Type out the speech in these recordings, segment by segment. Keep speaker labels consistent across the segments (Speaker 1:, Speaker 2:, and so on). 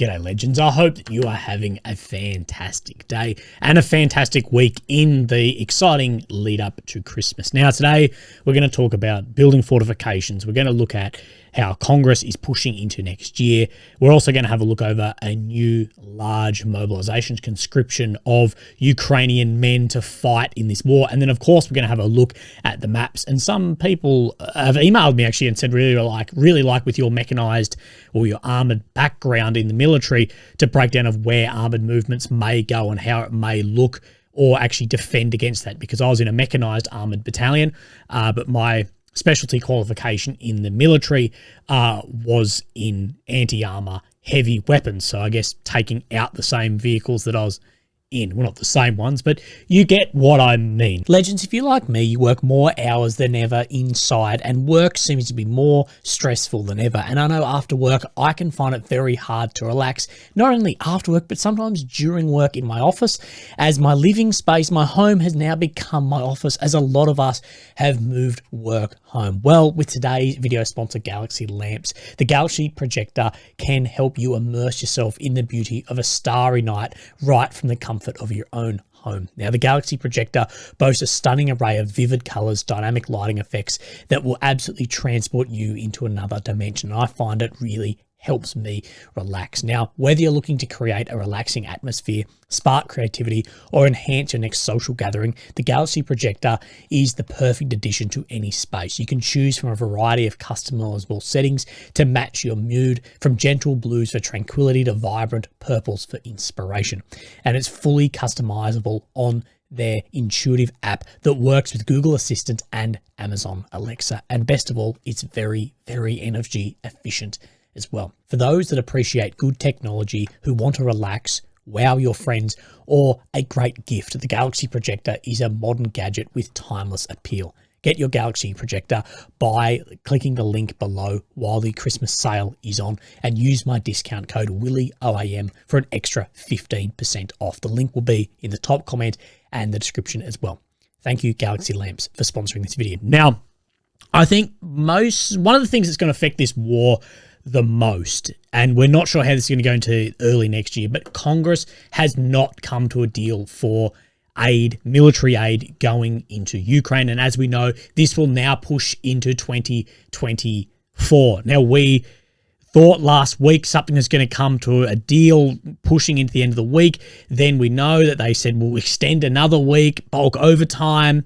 Speaker 1: G'day legends, I hope that you are having a fantastic day and a fantastic week in the exciting lead up to Christmas. Now today we're going to talk about building fortifications. We're going to look at how Congress is pushing into next year. We're also going to have a look over a new large mobilization conscription of Ukrainian men to fight in this war. And then of course we're going to have a look at the maps. And some people have emailed me actually and said really like with your mechanized or your armored background in the military to break down of where armored movements may go and how it may look or actually defend against that, because I was in a mechanized armored battalion, but my specialty qualification in the military was in anti-armor heavy weapons. So I guess taking out the same vehicles that I was in. Well, not the same ones, but you get what I mean. Legends, if you're like me, you work more hours than ever inside and work seems to be more stressful than ever. And I know after work, I can find it very hard to relax, not only after work, but sometimes during work in my office, as my living space, my home has now become my office, as a lot of us have moved work home. Well, with today's video sponsor, Galaxy Lamps, the Galaxy projector can help you immerse yourself in the beauty of a starry night right from the comfort of your own home. Now, the Galaxy projector boasts a stunning array of vivid colors, dynamic lighting effects that will absolutely transport you into another dimension. I find it really helps me relax. Now, whether you're looking to create a relaxing atmosphere, spark creativity, or enhance your next social gathering, the Galaxy projector is the perfect addition to any space. You can choose from a variety of customizable settings to match your mood, from gentle blues for tranquility to vibrant purples for inspiration. And it's fully customizable on their intuitive app that works with Google Assistant and Amazon Alexa. And best of all, it's very, very energy efficient as well. For those that appreciate good technology, who want to relax, wow your friends, or a great gift, the Galaxy projector is a modern gadget with timeless appeal. Get your Galaxy projector by clicking the link below while the Christmas sale is on, and use my discount code WILLYOAM for an extra 15% off. The link will be in the top comment and the description as well. Thank you, Galaxy Lamps, for sponsoring this video. Now, I think one of the things that's going to affect this war the most, and we're not sure how this is going to go into early next year, but Congress has not come to a deal for aid, military aid going into Ukraine. And as we know, this will now push into 2024. Now, we thought last week something is going to come to a deal pushing into the end of the week. Then we know that they said we'll extend another week, bulk overtime,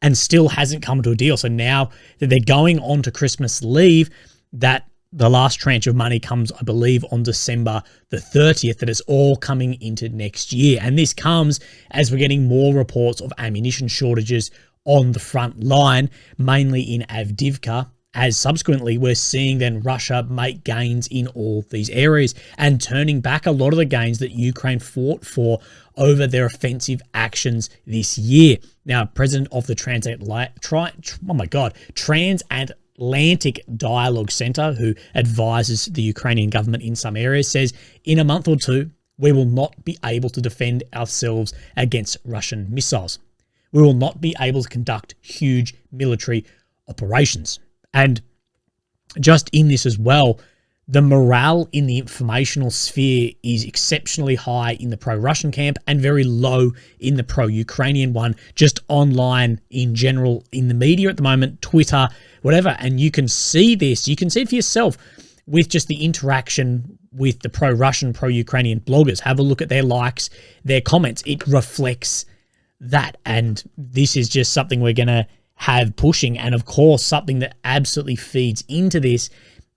Speaker 1: and still hasn't come to a deal. So now that they're going on to Christmas leave, that the last tranche of money comes, I believe, on December the 30th, that it's all coming into next year. And this comes as we're getting more reports of ammunition shortages on the front line, mainly in Avdiivka, as subsequently we're seeing then Russia make gains in all these areas and turning back a lot of the gains that Ukraine fought for over their offensive actions this year. Now, President of the Transatlantic Dialogue Center, who advises the Ukrainian government in some areas, says in a month or two, we will not be able to defend ourselves against Russian missiles. We will not be able to conduct huge military operations. And just in this as well, the morale in the informational sphere is exceptionally high in the pro-Russian camp and very low in the pro-Ukrainian one, just online in general, in the media at the moment, Twitter, whatever. And you can see this, you can see it for yourself with just the interaction with the pro-Russian, pro-Ukrainian bloggers. Have a look at their likes, their comments. It reflects that. And this is just something we're going to have pushing. And of course, something that absolutely feeds into this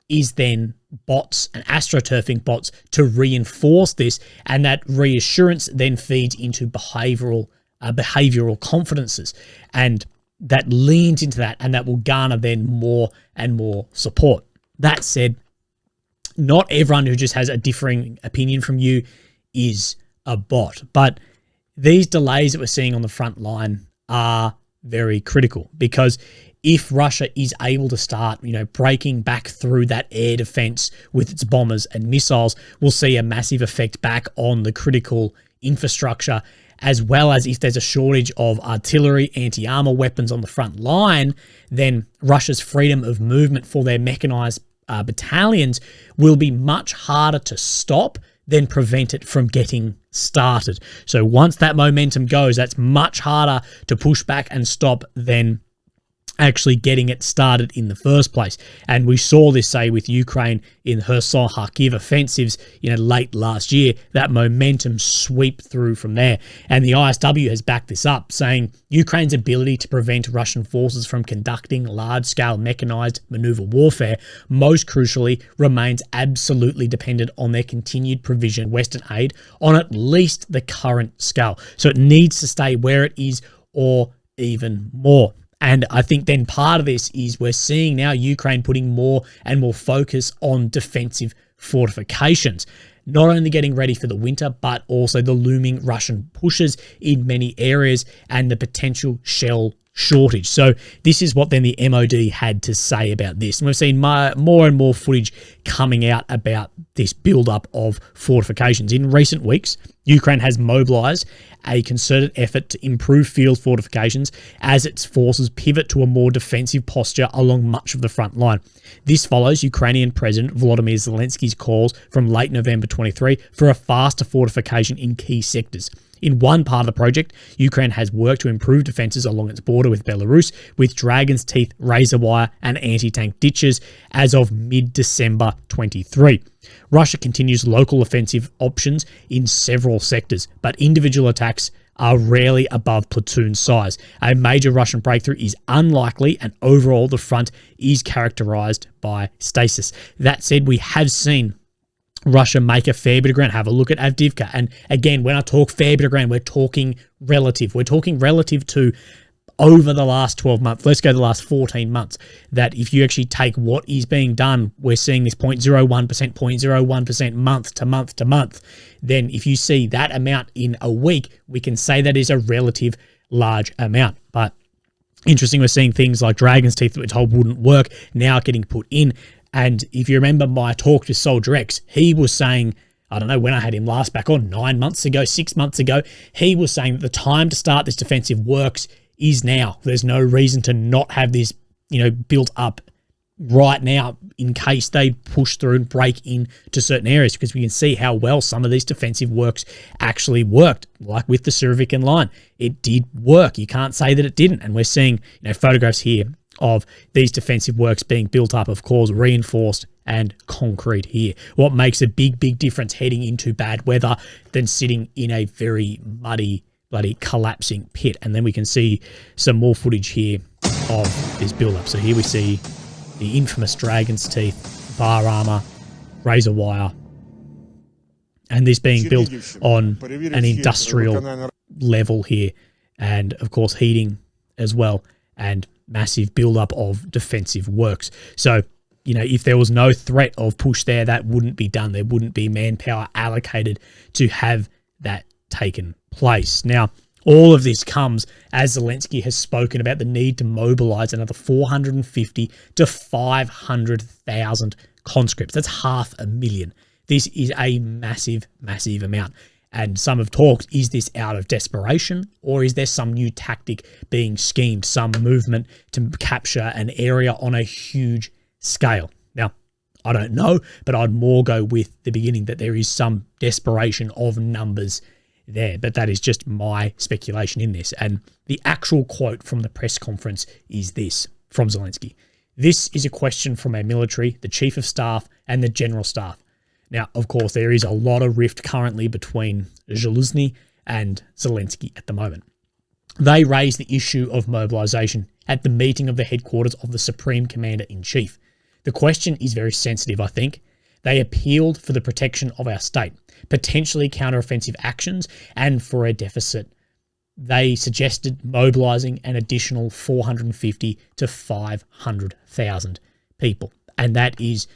Speaker 1: is then bots and astroturfing bots to reinforce this. And that reassurance then feeds into behavioral confidences. And that leans into that, and that will garner then more and more support. That said, not everyone who just has a differing opinion from you is a bot. But these delays that we're seeing on the front line are very critical, because if Russia is able to start, breaking back through that air defense with its bombers and missiles, we'll see a massive effect back on the critical infrastructure, as well as if there's a shortage of artillery, anti-armor weapons on the front line, then Russia's freedom of movement for their mechanized battalions will be much harder to stop than prevent it from getting started. So once that momentum goes, that's much harder to push back and stop than actually getting it started in the first place. And we saw this, say, with Ukraine in Kherson, Kharkiv offensives, late last year, that momentum sweep through from there. And the ISW has backed this up, saying Ukraine's ability to prevent Russian forces from conducting large-scale mechanized maneuver warfare, most crucially, remains absolutely dependent on their continued provision of Western aid on at least the current scale. So it needs to stay where it is or even more. And I think then part of this is we're seeing now Ukraine putting more and more focus on defensive fortifications, not only getting ready for the winter, but also the looming Russian pushes in many areas and the potential shell shortage. So this is what then the MOD had to say about this. And we've seen more and more footage coming out about this buildup of fortifications. In recent weeks, Ukraine has mobilized a concerted effort to improve field fortifications as its forces pivot to a more defensive posture along much of the front line. This follows Ukrainian President Volodymyr Zelensky's calls from late November 23 for a faster fortification in key sectors. In one part of the project, Ukraine has worked to improve defences along its border with Belarus with Dragon's Teeth, razor wire and anti-tank ditches as of mid-December 23. Russia continues local offensive options in several sectors, but individual attacks are rarely above platoon size. A major Russian breakthrough is unlikely, and overall the front is characterised by stasis. That said, we have seen Russia make a fair bit of ground. Have a look at Avdiivka. And again, when I talk fair bit of ground, we're talking relative. We're talking relative to over the last 12 months. Let's go the last 14 months. That if you actually take what is being done, we're seeing this 0.01% month to month to month. Then if you see that amount in a week, we can say that is a relative large amount. But interesting, we're seeing things like Dragon's Teeth that we're told wouldn't work now getting put in. And if you remember my talk with Soldier X, he was saying, I don't know when I had him last back on, 9 months ago, 6 months ago, he was saying that the time to start this defensive works is now. There's no reason to not have this, built up right now in case they push through and break into certain areas, because we can see how well some of these defensive works actually worked, like with the Surovikin line. It did work. You can't say that it didn't. And we're seeing, photographs here of these defensive works being built up, of course, reinforced and concrete here. What makes a big, big difference heading into bad weather than sitting in a very muddy, bloody collapsing pit. And then we can see some more footage here of this build-up. So here we see the infamous Dragon's Teeth, bar armor, razor wire, and this being built on an industrial level here. And, of course, heating as well, and massive buildup of defensive works. So, if there was no threat of push there, that wouldn't be done. There wouldn't be manpower allocated to have that taken place. Now, all of this comes as Zelensky has spoken about the need to mobilize another 450 to 500,000 conscripts. That's 500,000. This is a massive, massive amount. And some have talked, is this out of desperation, or is there some new tactic being schemed, some movement to capture an area on a huge scale? Now, I don't know, but I'd more go with the beginning that there is some desperation of numbers there. But that is just my speculation in this. And the actual quote from the press conference is this from Zelensky. This is a question from our military, the chief of staff, and the general staff. Now, of course, there is a lot of rift currently between Zaluzny and Zelensky at the moment. They raised the issue of mobilization at the meeting of the headquarters of the Supreme Commander-in-Chief. The question is very sensitive, I think. They appealed for the protection of our state, potentially counteroffensive actions, and for a deficit. They suggested mobilizing an additional 450 to 500,000 people. And that is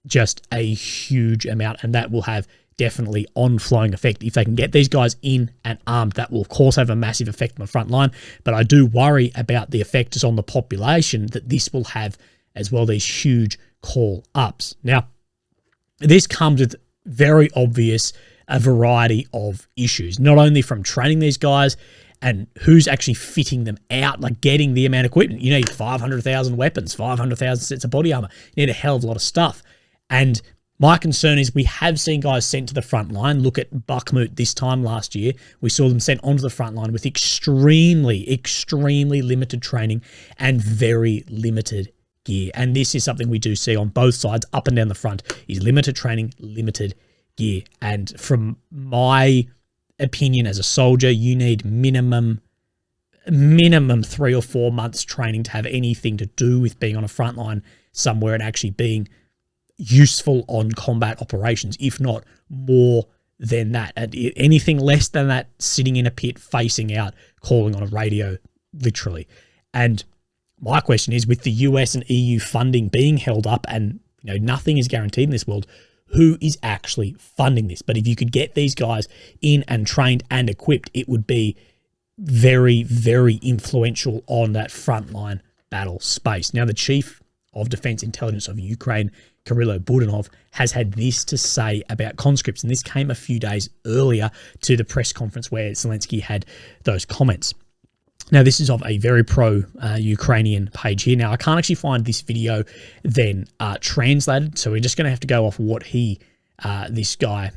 Speaker 1: just a huge amount, and that will have definitely on-flowing effect. If they can get these guys in and armed, that will of course have a massive effect on the front line, but I do worry about the effects on the population that this will have as well, these huge call-ups. Now, this comes with very obvious a variety of issues, not only from training these guys and who's actually fitting them out, like getting the amount of equipment. You need 500,000 weapons, 500,000 sets of body armor. You need a hell of a lot of stuff. And my concern is we have seen guys sent to the front line. Look at Bakhmut this time last year. We saw them sent onto the front line with extremely, extremely limited training and very limited gear. And this is something we do see on both sides, up and down the front, is limited training, limited gear. And from my opinion as a soldier, you need minimum 3 or 4 months training to have anything to do with being on a front line somewhere and actually being useful on combat operations, if not more than that. And anything less than that, sitting in a pit, facing out, calling on a radio, literally. And my question is, with the US and EU funding being held up, and nothing is guaranteed in this world, who is actually funding this? But if you could get these guys in and trained and equipped, it would be very, very influential on that frontline battle space. Now, the Chief of Defense Intelligence of Ukraine, Kirill Budanov, has had this to say about conscripts, and this came a few days earlier to the press conference where Zelensky had those comments. Now, this is of a very pro-Ukrainian page here. Now, I can't actually find this video then translated, so we're just going to have to go off what this guy,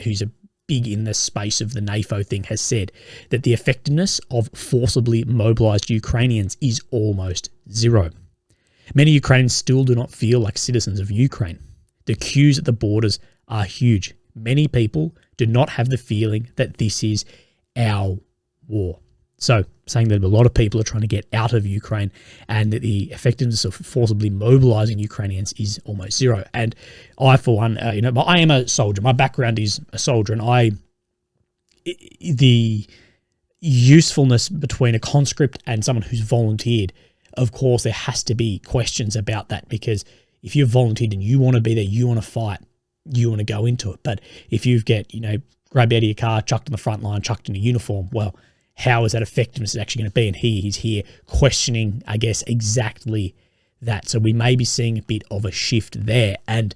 Speaker 1: who's a big in the space of the NAFO thing, has said, that the effectiveness of forcibly mobilized Ukrainians is almost zero. Many Ukrainians still do not feel like citizens of Ukraine. The queues at the borders are huge. Many people do not have the feeling that this is our war. So, saying that a lot of people are trying to get out of Ukraine and that the effectiveness of forcibly mobilizing Ukrainians is almost zero. And I, for one, I am a soldier. My background is a soldier, and the usefulness between a conscript and someone who's volunteered, of course, there has to be questions about that, because if you've volunteered and you want to be there, you want to fight, you want to go into it. But if you get, grabbed out of your car, chucked on the front line, chucked in a uniform, well, how is that effectiveness actually going to be? And he's here questioning, I guess, exactly that. So we may be seeing a bit of a shift there. And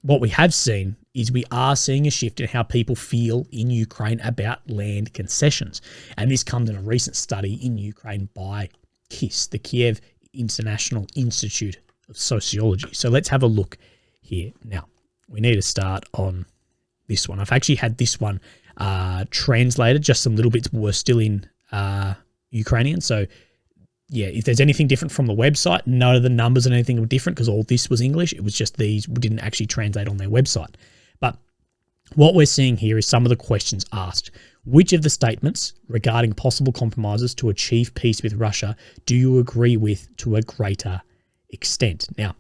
Speaker 1: what we have seen is we are seeing a shift in how people feel in Ukraine about land concessions. And this comes in a recent study in Ukraine by KISS, the Kiev International Institute of Sociology. So let's have a look here. Now, we need to start on this one. I've actually had this one translated, just some little bits were still in Ukrainian. So yeah, if there's anything different from the website, none of the numbers and anything were different because all this was English. It was just these didn't actually translate on their website. But what we're seeing here is some of the questions asked. Which of the statements regarding possible compromises to achieve peace with Russia do you agree with to a greater extent? Now,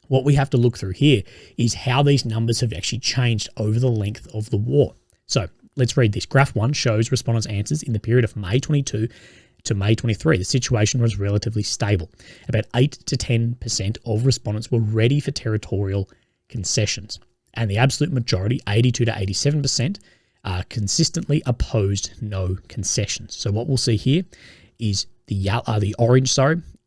Speaker 1: what we have to look through here is how these numbers have actually changed over the length of the war. So let's read this. Graph 1 shows respondents' answers in the period of May 22 to May 23. The situation was relatively stable. About 8 to 10% of respondents were ready for territorial concessions. And the absolute majority, 82 to 87%, consistently opposed no concessions. So what we'll see here is the orange,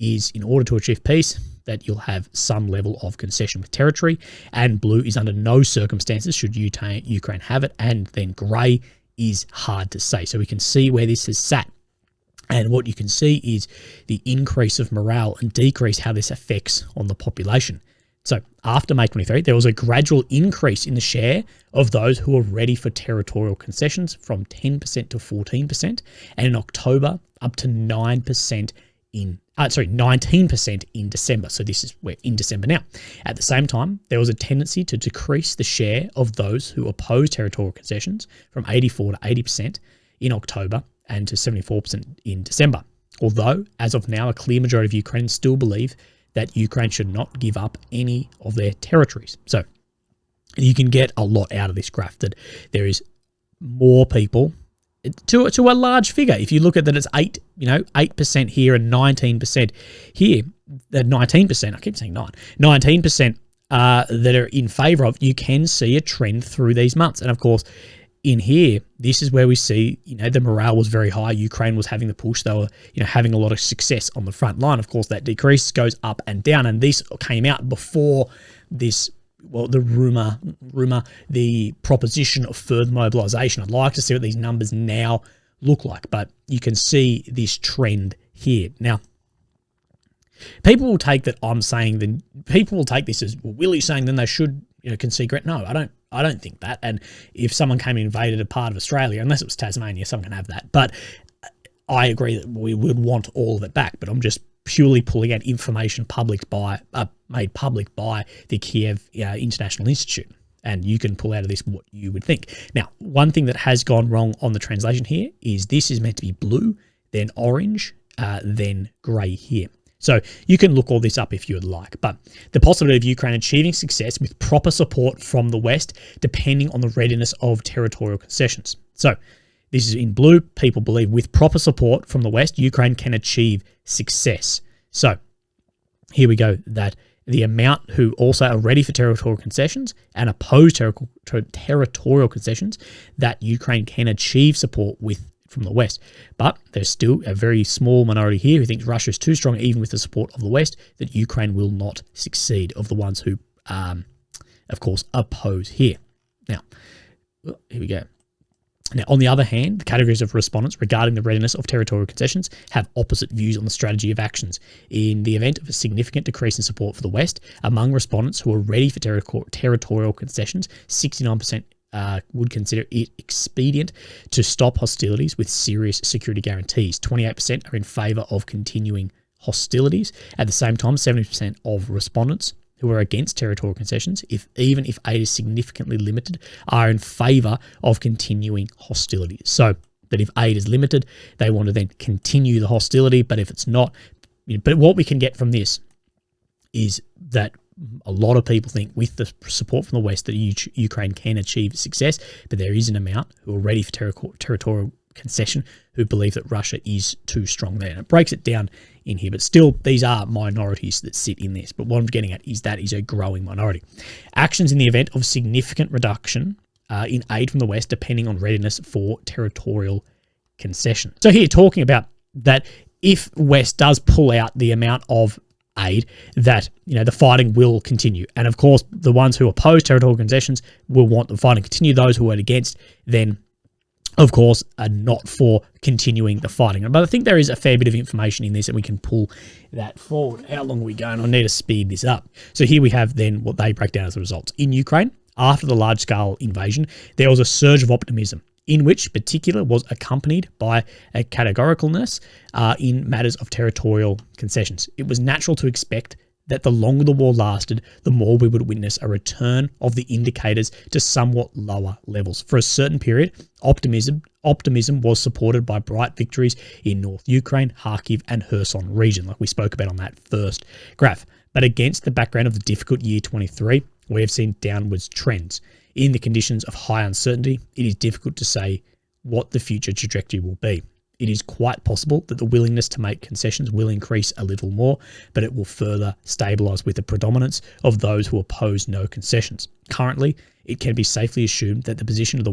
Speaker 1: is in order to achieve peace, that you'll have some level of concession with territory, and blue is under no circumstances should Ukraine have it, and then grey is hard to say. So we can see where this is sat. And what you can see is the increase of morale and decrease how this affects on the population. So after May 23, there was a gradual increase in the share of those who were ready for territorial concessions from 10% to 14%, and in October up to 19% in December. So we're in December now. At the same time, there was a tendency to decrease the share of those who opposed territorial concessions from 84 to 80% in October and to 74% in December. Although, as of now, a clear majority of Ukrainians still believe that Ukraine should not give up any of their territories. So you can get a lot out of this graph, that there is more people to a large figure. If you look at that, it's 8% here and 19% here. That 19%, I keep saying 19% that are in favour of, you can see a trend through these months. And of course, in here, this is where we see, the morale was very high. Ukraine was having the push. They were, having a lot of success on the front line. Of course, that decrease goes up and down. And this came out before this, the proposition of further mobilisation. I'd like to see what these numbers now look like. But you can see this trend here. Now, people will take that I'm saying, then people will take this as, well, Willie's saying then they should, concede ground. No, I don't think that. And if someone came and invaded a part of Australia, unless it was Tasmania, someone can have that. But I agree that we would want all of it back. But I'm just purely pulling out information made public by the Kiev International Institute. And you can pull out of this what you would think. Now, one thing that has gone wrong on the translation here is this is meant to be blue, then orange, then grey here. So you can look all this up if you would like. But the possibility of Ukraine achieving success with proper support from the West, depending on the readiness of territorial concessions. So this is in blue. People believe with proper support from the West, Ukraine can achieve success. So here we go, that the amount who also are ready for territorial concessions and oppose territorial concessions, that Ukraine can achieve support with from the West. But there's still a very small minority here who thinks Russia is too strong, even with the support of the West, that Ukraine will not succeed, of the ones who, of course, oppose here. Now, here we go. Now, on the other hand, the categories of respondents regarding the readiness of territorial concessions have opposite views on the strategy of actions. In the event of a significant decrease in support for the West, among respondents who are ready for territorial concessions, 69% would consider it expedient to stop hostilities with serious security guarantees. 28% are in favour of continuing hostilities. At the same time, 70% of respondents who are against territorial concessions, even if aid is significantly limited, are in favour of continuing hostilities. So that if aid is limited, they want to then continue the hostility, but if it's not, but what we can get from this is that a lot of people think with the support from the West that Ukraine can achieve success, but there is an amount who are ready for territorial concession who believe that Russia is too strong there. And it breaks it down in here, but still these are minorities that sit in this. But what I'm getting at is that is a growing minority. Actions in the event of significant reduction in aid from the West, depending on readiness for territorial concession. So here talking about that if West does pull out the amount of aid, that the fighting will continue, and of course the ones who oppose territorial concessions will want the fighting to continue. Those who are against then of course are not for continuing the fighting. But I think there is a fair bit of information in this and we can pull that forward. How long are we going? I need to speed this up. So here we have then what they break down as the results. In Ukraine, after the large-scale invasion, there was a surge of optimism, in which particular was accompanied by a categoricalness in matters of territorial concessions. It was natural to expect that the longer the war lasted, the more we would witness a return of the indicators to somewhat lower levels. For a certain period, optimism was supported by bright victories in North Ukraine, Kharkiv and Kherson region, like we spoke about on that first graph. But against the background of the difficult year 23, we have seen downwards trends. In the conditions of high uncertainty, it is difficult to say what the future trajectory will be. It is quite possible that the willingness to make concessions will increase a little more, but it will further stabilise with the predominance of those who oppose no concessions. Currently, it can be safely assumed that the position of the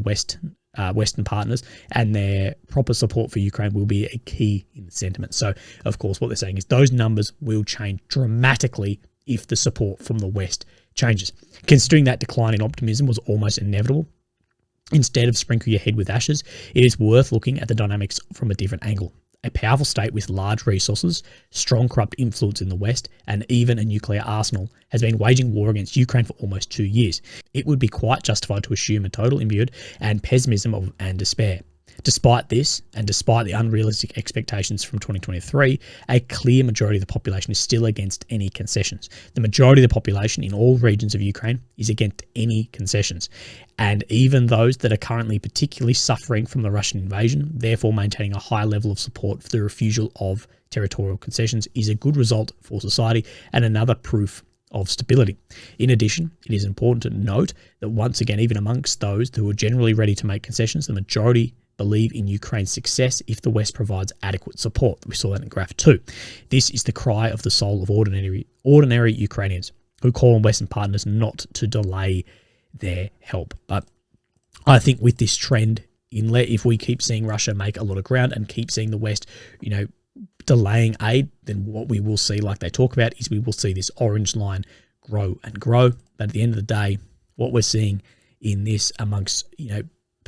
Speaker 1: Western partners and their proper support for Ukraine will be a key in the sentiment. So, of course, what they're saying is those numbers will change dramatically if the support from the West changes. Considering that decline in optimism was almost inevitable, instead of sprinkling your head with ashes, it is worth looking at the dynamics from a different angle. A powerful state with large resources, strong corrupt influence in the West, and even a nuclear arsenal has been waging war against Ukraine for almost 2 years. It would be quite justified to assume a total imbued and pessimism and despair. Despite this, and despite the unrealistic expectations from 2023, a clear majority of the population is still against any concessions. The majority of the population in all regions of Ukraine is against any concessions. And even those that are currently particularly suffering from the Russian invasion, therefore maintaining a high level of support for the refusal of territorial concessions, is a good result for society and another proof of stability. In addition, it is important to note that once again, even amongst those who are generally ready to make concessions, the majority believe in Ukraine's success if the West provides adequate support. We saw that in graph 2. This is the cry of the soul of ordinary Ukrainians who call on Western partners not to delay their help. But I think with this trend, if we keep seeing Russia make a lot of ground and keep seeing the West, delaying aid, then what we will see, like they talk about, is we will see this orange line grow and grow. But at the end of the day, what we're seeing in this amongst,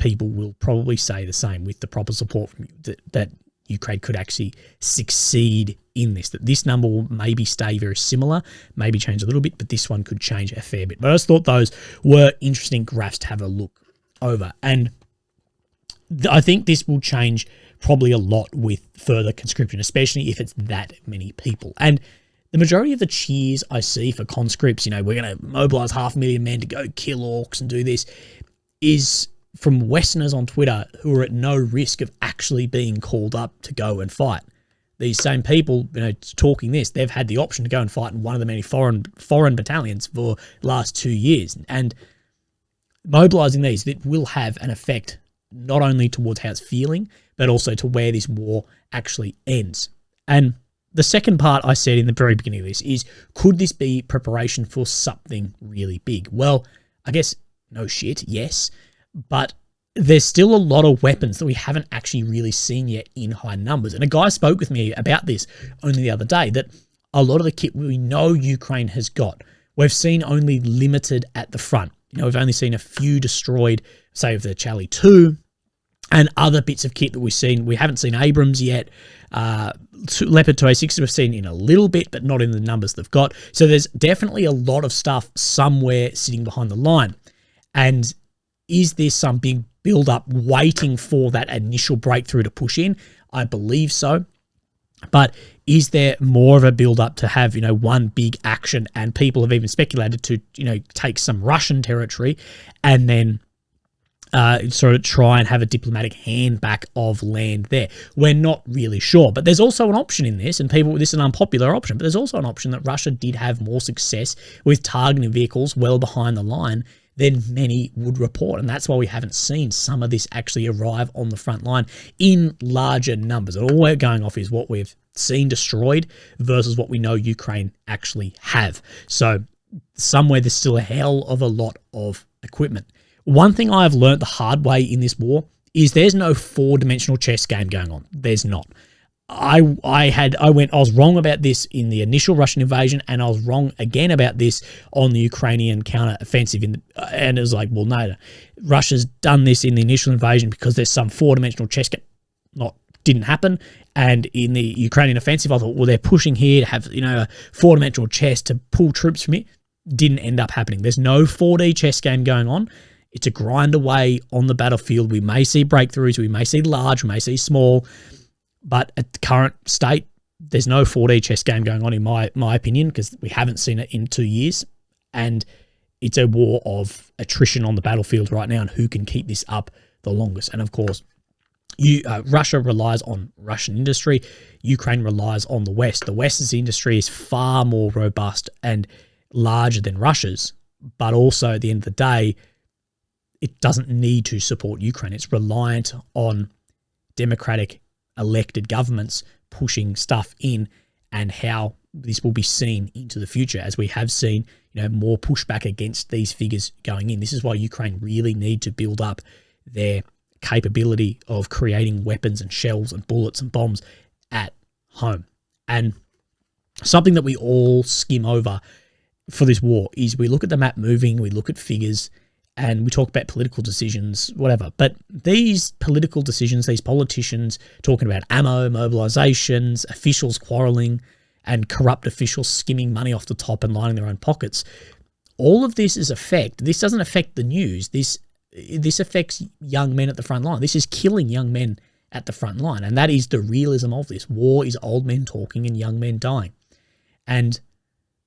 Speaker 1: people will probably say the same with the proper support from that Ukraine could actually succeed in this, that this number will maybe stay very similar, maybe change a little bit, but this one could change a fair bit. But I just thought those were interesting graphs to have a look over. And I think this will change probably a lot with further conscription, especially if it's that many people. And the majority of the cheers I see for conscripts, we're going to mobilise 500,000 men to go kill orcs and do this, is from Westerners on Twitter who are at no risk of actually being called up to go and fight. These same people, talking this, they've had the option to go and fight in one of the many foreign battalions for the last 2 years. And mobilising these, it will have an effect not only towards how it's feeling, but also to where this war actually ends. And the second part I said in the very beginning of this is, could this be preparation for something really big? Well, I guess no shit, yes. But there's still a lot of weapons that we haven't actually really seen yet in high numbers. And a guy spoke with me about this only the other day, that a lot of the kit we know Ukraine has got, we've seen only limited at the front. We've only seen a few destroyed, say, of the Charlie 2 and other bits of kit that we've seen. We haven't seen Abrams yet. Leopard 2A6 we've seen in a little bit, but not in the numbers they've got. So there's definitely a lot of stuff somewhere sitting behind the line. And is there some big build-up waiting for that initial breakthrough to push in? I believe so. But is there more of a build-up to have, one big action? And people have even speculated to, take some Russian territory and then sort of try and have a diplomatic hand back of land there. We're not really sure. But there's also an option in this, and this is an unpopular option, but there's also an option that Russia did have more success with targeting vehicles well behind the line than many would report. And that's why we haven't seen some of this actually arrive on the front line in larger numbers. And all we're going off is what we've seen destroyed versus what we know Ukraine actually have. So somewhere there's still a hell of a lot of equipment. One thing I've learned the hard way in this war is there's no four-dimensional chess game going on. There's not. I was wrong about this in the initial Russian invasion, and I was wrong again about this on the Ukrainian counter-offensive. And it was like, well, no, Russia's done this in the initial invasion because there's some four-dimensional chess game. Didn't happen. And in the Ukrainian offensive, I thought, well, they're pushing here to have, a four-dimensional chess to pull troops from it. Didn't end up happening. There's no 4D chess game going on. It's a grind away on the battlefield. We may see breakthroughs. We may see large. We may see small. But at the current state, there's no 4D chess game going on, in my opinion, because we haven't seen it in 2 years. And it's a war of attrition on the battlefield right now and who can keep this up the longest. And of course, Russia relies on Russian industry. Ukraine relies on the West. The West's industry is far more robust and larger than Russia's. But also, at the end of the day, it doesn't need to support Ukraine. It's reliant on democratic elected governments pushing stuff in, and how this will be seen into the future, as we have seen, more pushback against these figures going in. This is why Ukraine really need to build up their capability of creating weapons and shells and bullets and bombs at home. And something that we all skim over for this war is we look at the map moving, we look at figures, and we talk about political decisions, whatever. But these political decisions, these politicians talking about ammo, mobilizations, officials quarreling, and corrupt officials skimming money off the top and lining their own pockets, all of this this doesn't affect the news. This affects young men at the front line. This is killing young men at the front line. And that is the realism of this. War is old men talking and young men dying. And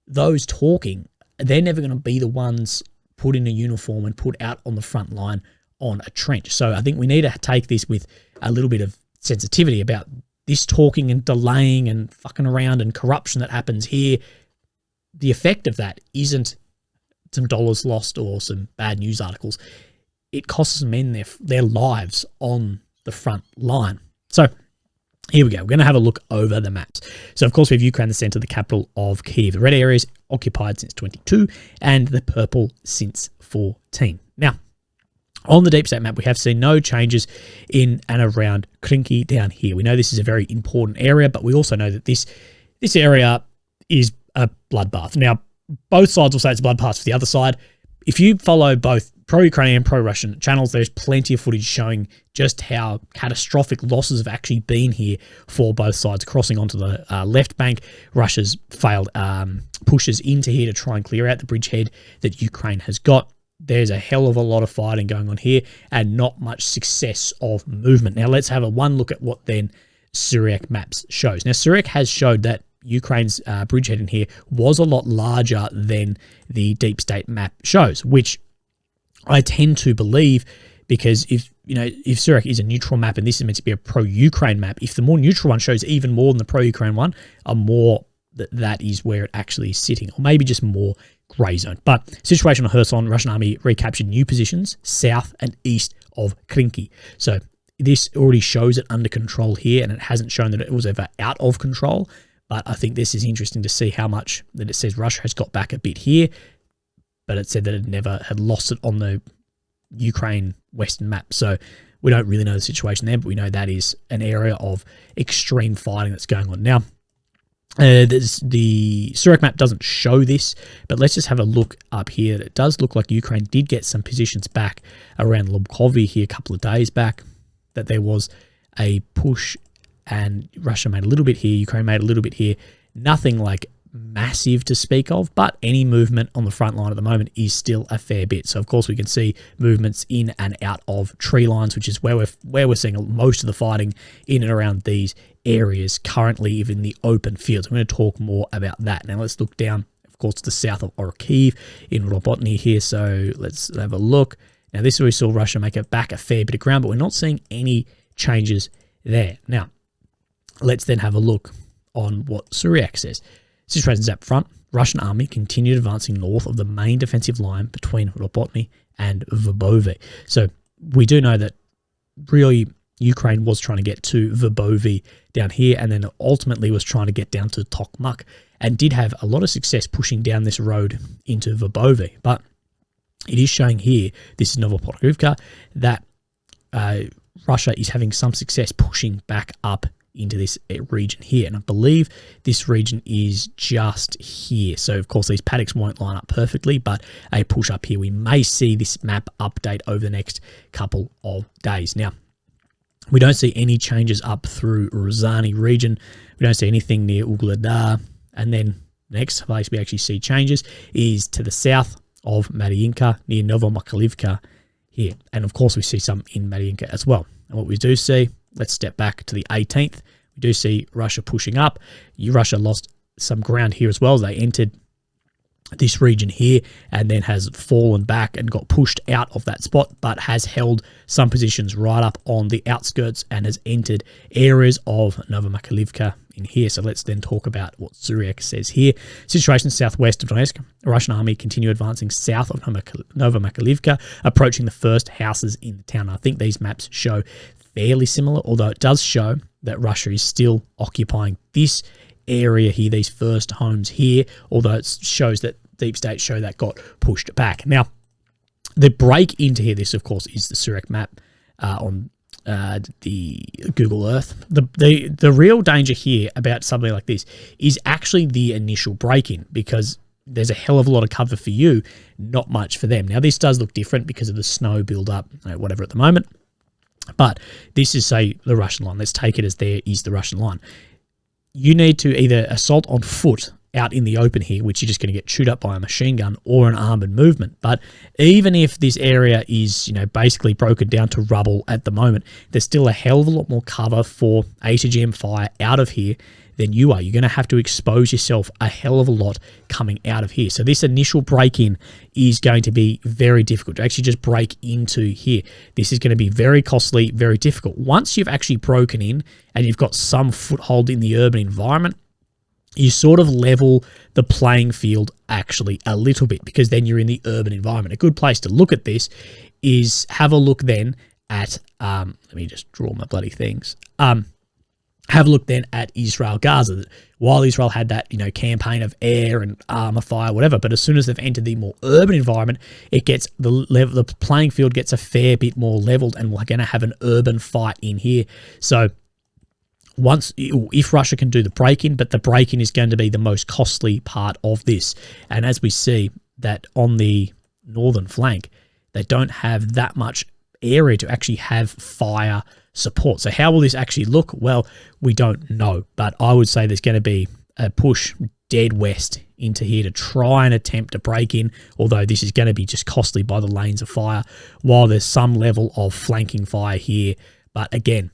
Speaker 1: those talking, they're never going to be the ones put in a uniform and put out on the front line on a trench. So I think we need to take this with a little bit of sensitivity about this talking and delaying and fucking around and corruption that happens here. The effect of that isn't some dollars lost or some bad news articles. It costs men their lives on the front line. So here we go. We're going to have a look over the maps. So, of course, we have Ukraine, the center, the capital of Kyiv. The red areas occupied since 22 and the purple since 14. Now, on the deep state map, we have seen no changes in and around Krinky down here. We know this is a very important area, but we also know that this area is a bloodbath. Now, both sides will say it's a bloodbath for the other side. if you follow both pro-Ukrainian and pro-Russian channels, there's plenty of footage showing just how catastrophic losses have actually been here for both sides. Crossing onto the left bank, Russia's failed pushes into here to try and clear out the bridgehead that Ukraine has got. There's a hell of a lot of fighting going on here and not much success of movement. Now let's have one look at what then Syriac maps shows. Now Syriac has showed that Ukraine's bridgehead in here was a lot larger than the deep state map shows, which I tend to believe, because if Syriac is a neutral map and this is meant to be a pro-Ukraine map, if the more neutral one shows even more than the pro-Ukraine one, that is where it actually is sitting, or maybe just more grey zone. But situation on Kherson, Russian army recaptured new positions south and east of Krinky. So this already shows it under control here, and it hasn't shown that it was ever out of control. But I think this is interesting to see how much that it says Russia has got back a bit here, but it said that it never had lost it on the Ukraine Western map. So we don't really know the situation there, but we know that is an area of extreme fighting that's going on. Now, the Syriac map doesn't show this, but let's just have a look up here. It does look like Ukraine did get some positions back around Lubkovy here a couple of days back, that there was a push and Russia made a little bit here, Ukraine made a little bit here. Nothing like massive to speak of, but any movement on the front line at the moment is still a fair bit. So of course we can see movements in and out of tree lines, which is where we're seeing most of the fighting in and around these areas currently, even the open fields. I'm going to talk more about that. Now let's look down, of course, to the south of Orkiv in Robotny here. So let's have a look. Now this is where we saw Russia make it back a fair bit of ground, but we're not seeing any changes there. Now let's then have a look on what Syriac says. Situations up front, Russian army continued advancing north of the main defensive line between Robotny and Verbove. So we do know that really Ukraine was trying to get to Verbove down here, and then ultimately was trying to get down to Tokmak, and did have a lot of success pushing down this road into Verbove. But it is showing here, this is Novopokrovka, that Russia is having some success pushing back up into this region here, and I believe this region is just here. So of course these paddocks won't line up perfectly, but a push up here, we may see this map update over the next couple of days. Now we don't see any changes up through Rozhany region, we don't see anything near Ugledar, and then the next place we actually see changes is to the south of Mariinka near Novomakalivka here, and of course we see some in Mariinka as well. And what we do see, let's step back to the 18th. We do see Russia pushing up. Russia lost some ground here as well. They entered this region here and then has fallen back and got pushed out of that spot, but has held some positions right up on the outskirts and has entered areas of Novomakalivka in here. So let's then talk about what Syriac says here. Situation southwest of Donetsk. The Russian army continue advancing south of Novomakalivka, approaching the first houses in the town. I think these maps show fairly similar, although it does show that Russia is still occupying this area here, these first homes here, although it shows that deep state show that got pushed back. Now, the break into here, this of course is the Syriac map on the Google Earth. The real danger here about something like this is actually the initial break-in, because there's a hell of a lot of cover for you, not much for them. Now, this does look different because of the snow build-up, whatever at the moment, but this is, say, the Russian line. Let's take it as there is the Russian line. You need to either assault on foot out in the open here, which you're just going to get chewed up by a machine gun, or an armoured movement. But even if this area is, basically broken down to rubble at the moment, there's still a hell of a lot more cover for ATGM fire out of here than you are. You're going to have to expose yourself a hell of a lot coming out of here. So this initial break-in is going to be very difficult to actually just break into here. This is going to be very costly, very difficult. Once you've actually broken in and you've got some foothold in the urban environment, you sort of level the playing field actually a little bit, because then you're in the urban environment. A good place to look at this is have a look then at, let me just draw my bloody things. Have a look then at Israel-Gaza. While Israel had that, campaign of air and armor fire, whatever, but as soon as they've entered the more urban environment, it gets the playing field gets a fair bit more leveled, and we're going to have an urban fight in here. So if Russia can do the break-in, but the break-in is going to be the most costly part of this. And as we see that on the northern flank, they don't have that much area to actually have fire support. So how will this actually look? Well, we don't know, but I would say there's going to be a push dead west into here to try and attempt to break in, although this is going to be just costly by the lanes of fire, while there's some level of flanking fire here. But again,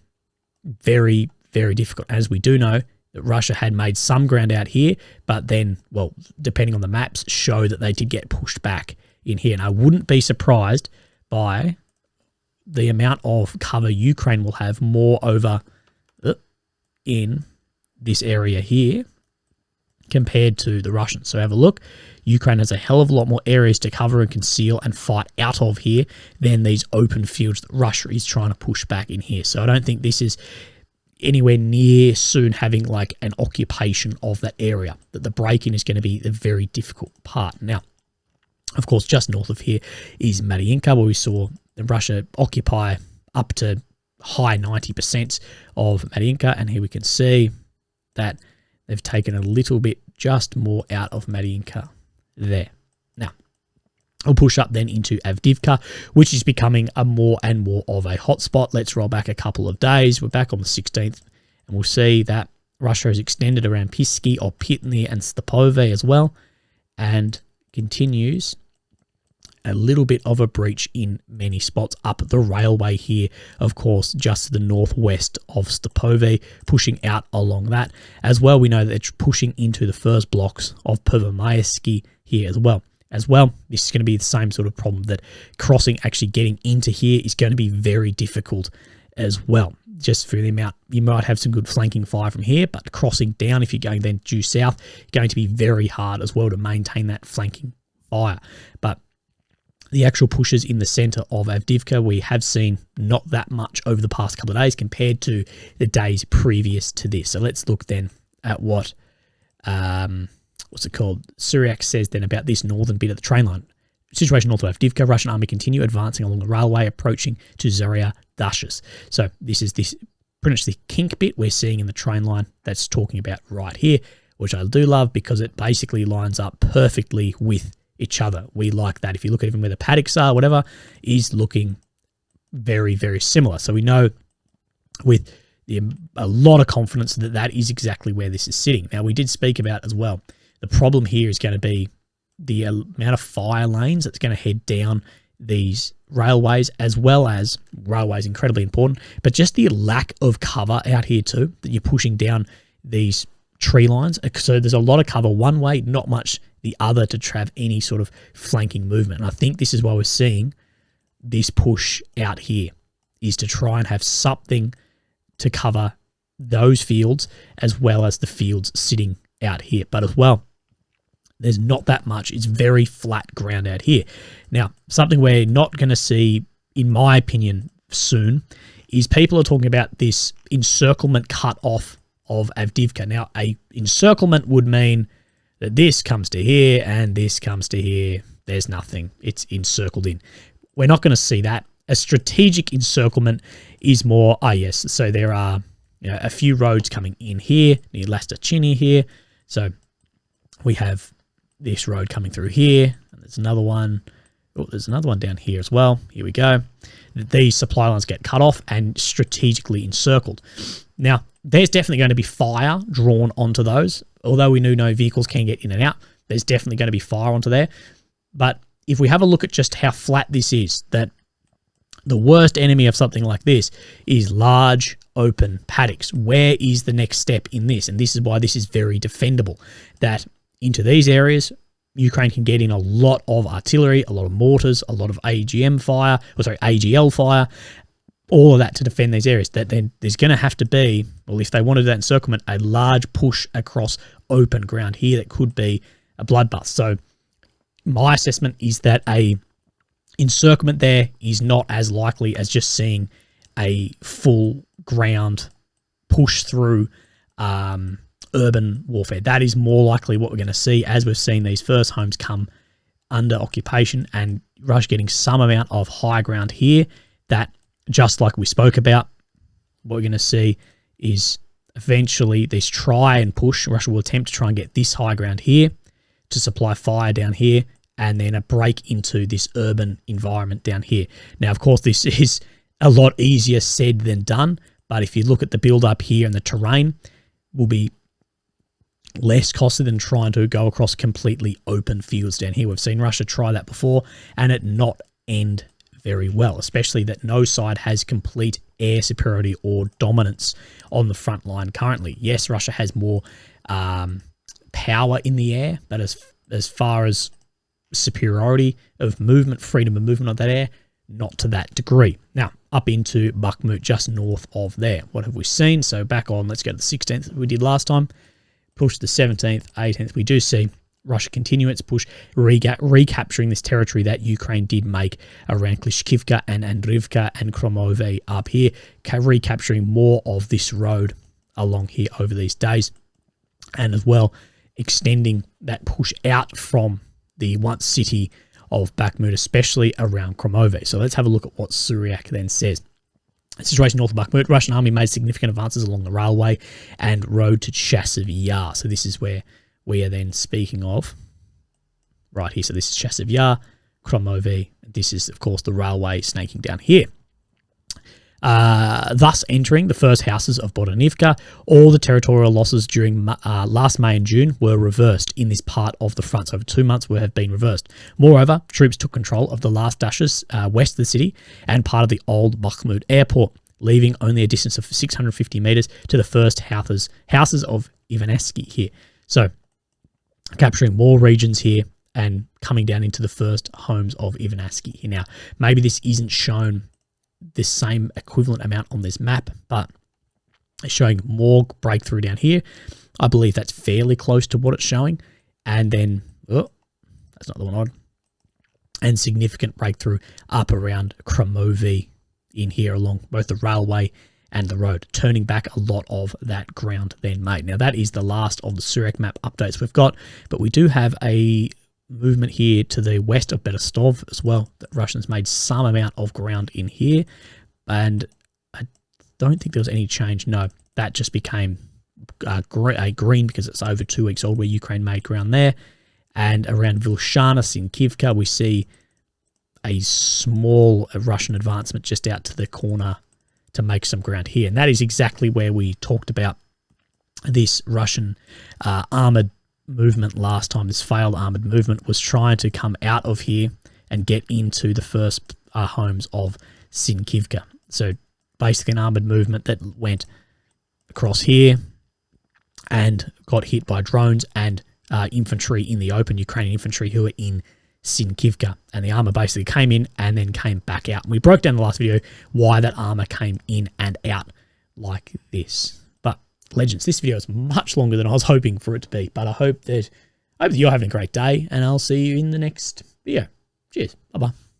Speaker 1: very, very difficult. As we do know, that Russia had made some ground out here, but then, well, depending on the maps, show that they did get pushed back in here. And I wouldn't be surprised by the amount of cover Ukraine will have more over in this area here compared to the Russians. So have a look. Ukraine has a hell of a lot more areas to cover and conceal and fight out of here than these open fields that Russia is trying to push back in here. So I don't think this is anywhere near soon having like an occupation of that area, that the break-in is going to be the very difficult part. Now, of course, just north of here is Mariinka, where we saw Russia occupy up to high 90% of Mariinka, and here we can see that they've taken a little bit just more out of Mariinka there. Now, we'll push up then into Avdiivka, which is becoming a more and more of a hotspot. Let's roll back a couple of days. We're back on the 16th, and we'll see that Russia has extended around Pisky or Pitny and Stepove as well, and continues a little bit of a breach in many spots up the railway here, of course, just to the northwest of Stepove, pushing out along that. As well, we know that they're pushing into the first blocks of Pervomayski here as well. This is going to be the same sort of problem, that crossing, actually getting into here, is going to be very difficult as well. Just for the amount, you might have some good flanking fire from here, but crossing down, if you're going then due south, going to be very hard as well to maintain that flanking fire. But the actual pushes in the center of Avdiivka, we have seen not that much over the past couple of days compared to the days previous to this. So let's look then at what, what's it called? Syriac says then about this northern bit of the train line. Situation north of Avdiivka, Russian army continue advancing along the railway, approaching to Zaria Dashas. So this is pretty much the kink bit we're seeing in the train line that's talking about right here, which I do love because it basically lines up perfectly with each other. We like that. If you look at even where the paddocks are, whatever, is looking very, very similar. So we know with a lot of confidence that that is exactly where this is sitting. Now, we did speak about as well, the problem here is going to be the amount of fire lanes that's going to head down these railways, as well as railways, incredibly important, but just the lack of cover out here too, that you're pushing down these tree lines. So there's a lot of cover one way, not much the other, to have any sort of flanking movement. And I think this is why we're seeing this push out here, is to try and have something to cover those fields as well as the fields sitting out here. But as well, there's not that much. It's very flat ground out here. Now, something we're not going to see, in my opinion, soon, is people are talking about this encirclement cut off of Avdiivka. Now, a encirclement would mean that this comes to here and this comes to here. There's nothing. It's encircled in. We're not going to see that. A strategic encirclement is more, yes, so there are a few roads coming in here, near Lastachini here. So we have this road coming through here, and there's another one. Oh, there's another one down here as well. Here we go. These supply lines get cut off and strategically encircled. Now, there's definitely going to be fire drawn onto those. Although we do know vehicles can get in and out, there's definitely going to be fire onto there. But if we have a look at just how flat this is, that the worst enemy of something like this is large open paddocks. Where is the next step in this? And this is why this is very defendable, that into these areas, Ukraine can get in a lot of artillery, a lot of mortars, a lot of AGL fire, all of that to defend these areas. That then there's going to have to be, well, if they want to do that encirclement, a large push across open ground here that could be a bloodbath. So my assessment is that a encirclement there is not as likely as just seeing a full ground push through urban warfare. That is more likely what we're going to see, as we've seen these first homes come under occupation and Russia getting some amount of high ground here. That, just like we spoke about, what we're going to see is eventually this try and push. Russia will attempt to try and get this high ground here to supply fire down here and then a break into this urban environment down here. Now, of course, this is a lot easier said than done, but if you look at the build up here and the terrain, will be less costly than trying to go across completely open fields down here. We've seen Russia try that before and it not end very well, especially that no side has complete air superiority or dominance on the front line currently. Yes, Russia has more power in the air, but as far as superiority of movement, freedom of movement of that air, not to that degree. Now, up into Bakhmut, just north of there. What have we seen? So back on, let's go to the 16th that we did last time. Push the 17th, 18th. We do see Russia continue its push, recapturing this territory that Ukraine did make around Klishkivka and Andrivka and Kromove up here, recapturing more of this road along here over these days, and as well extending that push out from the once city of Bakhmut, especially around Kromove. So let's have a look at what Suryak then says. The situation north of Bakhmut, Russian army made significant advances along the railway and road to Chasiv Yar. So this is where we are then speaking of right here. So this is Chasiv Yar, Kromove. This is, of course, the railway snaking down here. Thus entering the first houses of Borodnivka. All the territorial losses during last May and June were reversed in this part of the front. So over 2 months have been reversed. Moreover, troops took control of the last dashes west of the city and part of the old Bakhmut airport, leaving only a distance of 650 meters to the first houses of Ivanesky here. So capturing more regions here and coming down into the first homes of Ivanesky here. Now, maybe this isn't shown the same equivalent amount on this map, but it's showing more breakthrough down here. I believe that's fairly close to what it's showing. And then, oh, that's not the one on. And significant breakthrough up around Kromove in here along both the railway and the road, turning back a lot of that ground then made. Now, that is the last of the Suryak map updates we've got, but we do have a movement here to the west of Berestov as well. The Russians made some amount of ground in here, and I don't think there was any change. No, that just became a green because it's over 2 weeks old where Ukraine made ground there. And around Vilshana, Sinkivka, we see a small Russian advancement just out to the corner to make some ground here. And that is exactly where we talked about this Russian armoured movement last time. This failed armoured movement was trying to come out of here and get into the first homes of Sinkivka. So basically an armoured movement that went across here and got hit by drones and infantry in the open, Ukrainian infantry who were in Sinkivka, and the armour basically came in and then came back out. And we broke down in the last video why that armour came in and out like this. But legends, this video is much longer than I was hoping for it to be, but I hope that you're having a great day, and I'll see you in the next video. Cheers. Bye-bye.